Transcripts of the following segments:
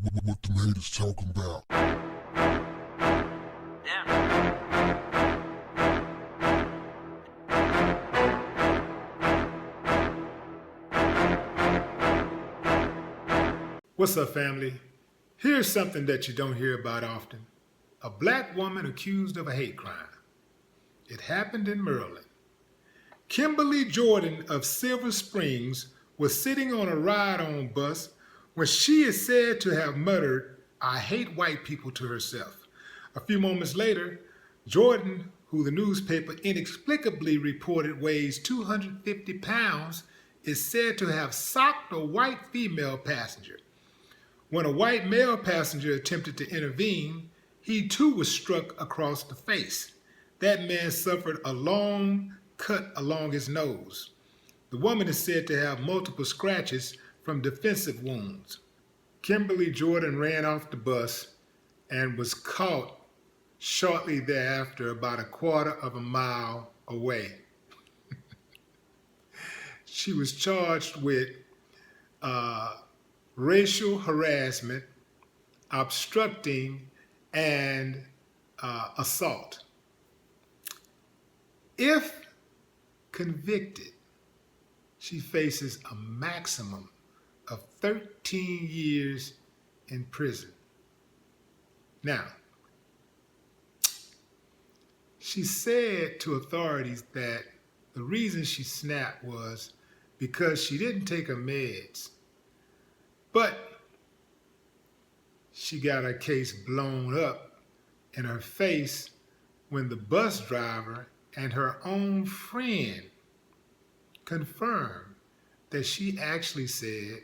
What the haters talking about? What's up, family? Here's something that you don't hear about often. A black woman accused of a hate crime. It happened in Maryland. Kimberly Jordan of Silver Springs was sitting on a ride-on bus when she is said to have muttered, "I hate white people," to herself. A few moments later, Jordan, who the newspaper inexplicably reported weighs 250 pounds, is said to have socked a white female passenger. When a white male passenger attempted to intervene, he too was struck across the face. That man suffered a long cut along his nose. The woman is said to have multiple scratches from defensive wounds. Kimberly Jordan ran off the bus and was caught shortly thereafter, about a quarter of a mile away. She was charged with racial harassment, obstructing, and assault. If convicted, she faces a maximum of 13 years in prison. Now, she said to authorities that the reason she snapped was because she didn't take her meds. But she got her case blown up in her face when the bus driver and her own friend confirmed that she actually said,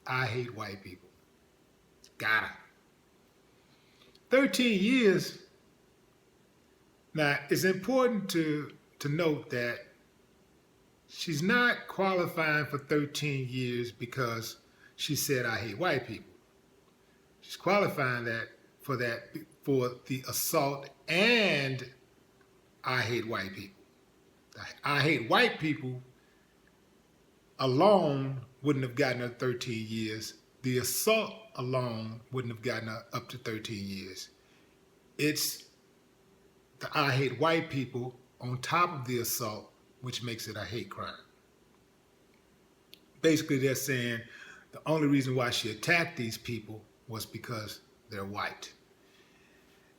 "I hate white people." Got her. 13 years. Now, it's important to note that she's not qualifying for 13 years because she said, "I hate white people." She's qualifying for the assault and "I hate white people." "I hate white people" alone wouldn't have gotten her 13 years. The assault alone wouldn't have gotten her up to 13 years. It's the "I hate white people" on top of the assault, which makes it a hate crime. Basically, they're saying the only reason why she attacked these people was because they're white.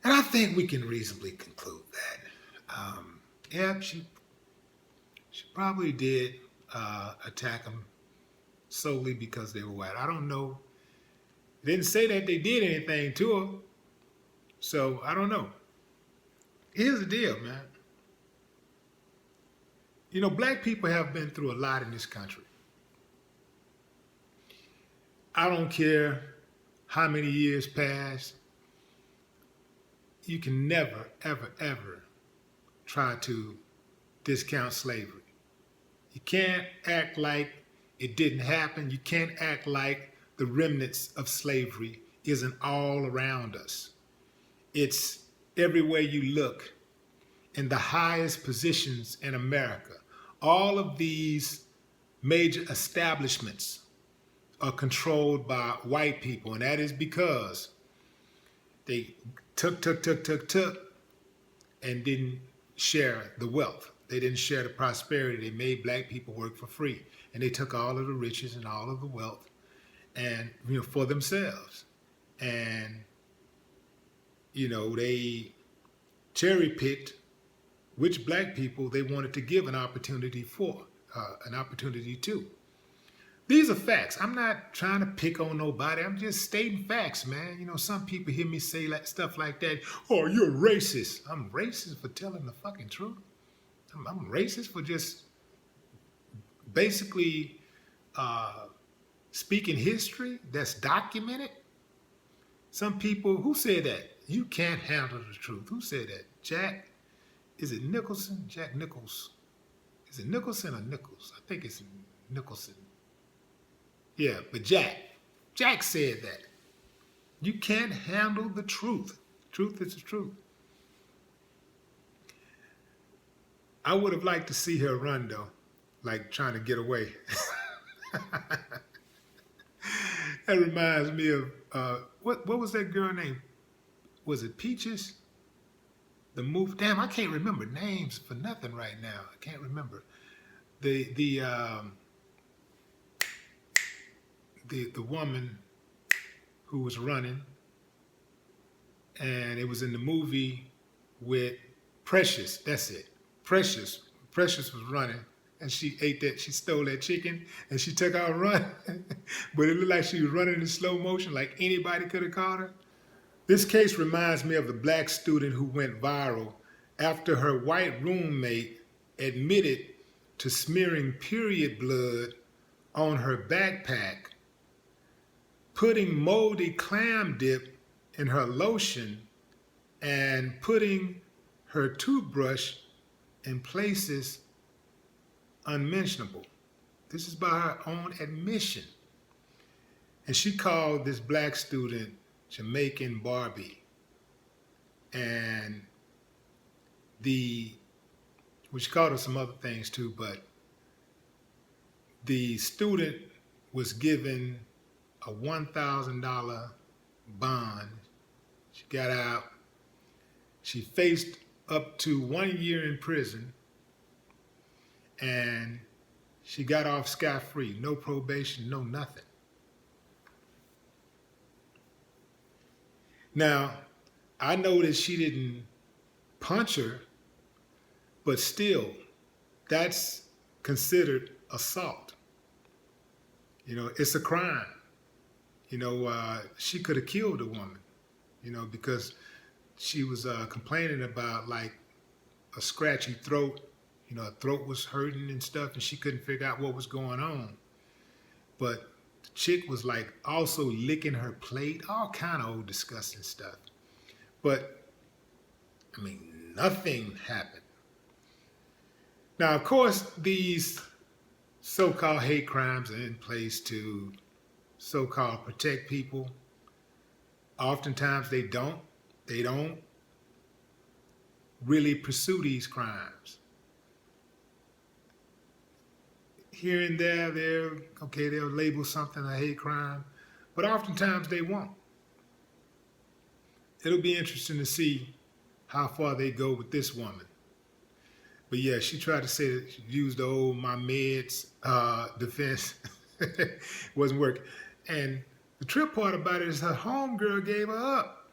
And I think we can reasonably conclude that. Yeah, she probably did attack them solely because they were white. I don't know. They didn't say that they did anything to her. So I don't know. Here's the deal, man. You know, black people have been through a lot in this country. I don't care how many years pass. You can never, ever, ever try to discount slavery. You can't act like it didn't happen. You can't act like the remnants of slavery isn't all around us. It's everywhere you look, in the highest positions in America. All of these major establishments are controlled by white people, and that is because they took, and didn't share the wealth. They didn't share the prosperity. They made black people work for free, and they took all of the riches and all of the wealth, and for themselves. And they cherry picked which black people they wanted to give an opportunity to. These are facts. I'm not trying to pick on nobody. I'm just stating facts, man. Some people hear me say stuff like that. "Oh, you're racist." I'm racist for telling the fucking truth. I'm racist for just basically speaking history that's documented. Some people, who said that? "You can't handle the truth." Who said that? Is it Nicholson? Jack Nichols. Is it Nicholson or Nichols? I think it's Nicholson. Yeah, but Jack said that. You can't handle the truth. Truth is the truth. I would have liked to see her run, though, like trying to get away. That reminds me of what was that girl name? Was it Peaches? The movie. Damn, I can't remember names for nothing right now. I can't remember the woman who was running, and it was in the movie with Precious. That's it. Precious. Precious was running, and she ate that. She stole that chicken, and she took out running. But it looked like she was running in slow motion, like anybody could have caught her. This case reminds me of the black student who went viral after her white roommate admitted to smearing period blood on her backpack, putting moldy clam dip in her lotion, and putting her toothbrush in places unmentionable. This is by her own admission. And she called this black student Jamaican Barbie. And she called her some other things too, but the student was given a $1,000 bond. She got out. She faced up to 1 year in prison, and she got off scot-free. No probation, no nothing. Now, I know that she didn't punch her, but still, that's considered assault. You know, it's a crime. You know, she could have killed a woman, you know, because she was complaining about like a scratchy throat. You know, her throat was hurting and stuff, and she couldn't figure out what was going on. But the chick was like also licking her plate, all kind of old disgusting stuff. But, I mean, nothing happened. Now, of course, these so-called hate crimes are in place to so-called protect people. Oftentimes they don't really pursue these crimes. Here and there, they'll label something a hate crime, but oftentimes they won't. It'll be interesting to see how far they go with this woman. But yeah, she tried to say that she used the old my meds defense. Wasn't working. And the trip part about it is her homegirl gave her up.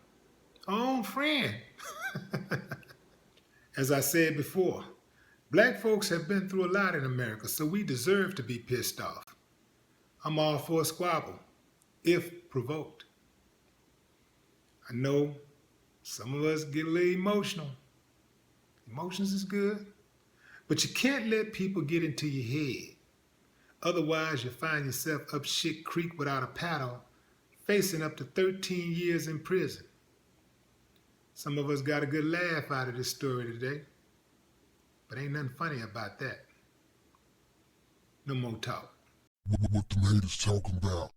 Her own friend. As I said before, black folks have been through a lot in America, so we deserve to be pissed off. I'm all for a squabble, if provoked. I know some of us get a little emotional. Emotions is good, but you can't let people get into your head. Otherwise, you'll find yourself up shit creek without a paddle, facing up to 13 years in prison. Some of us got a good laugh out of this story today, but ain't nothing funny about that. No more talk. What the haters talking about?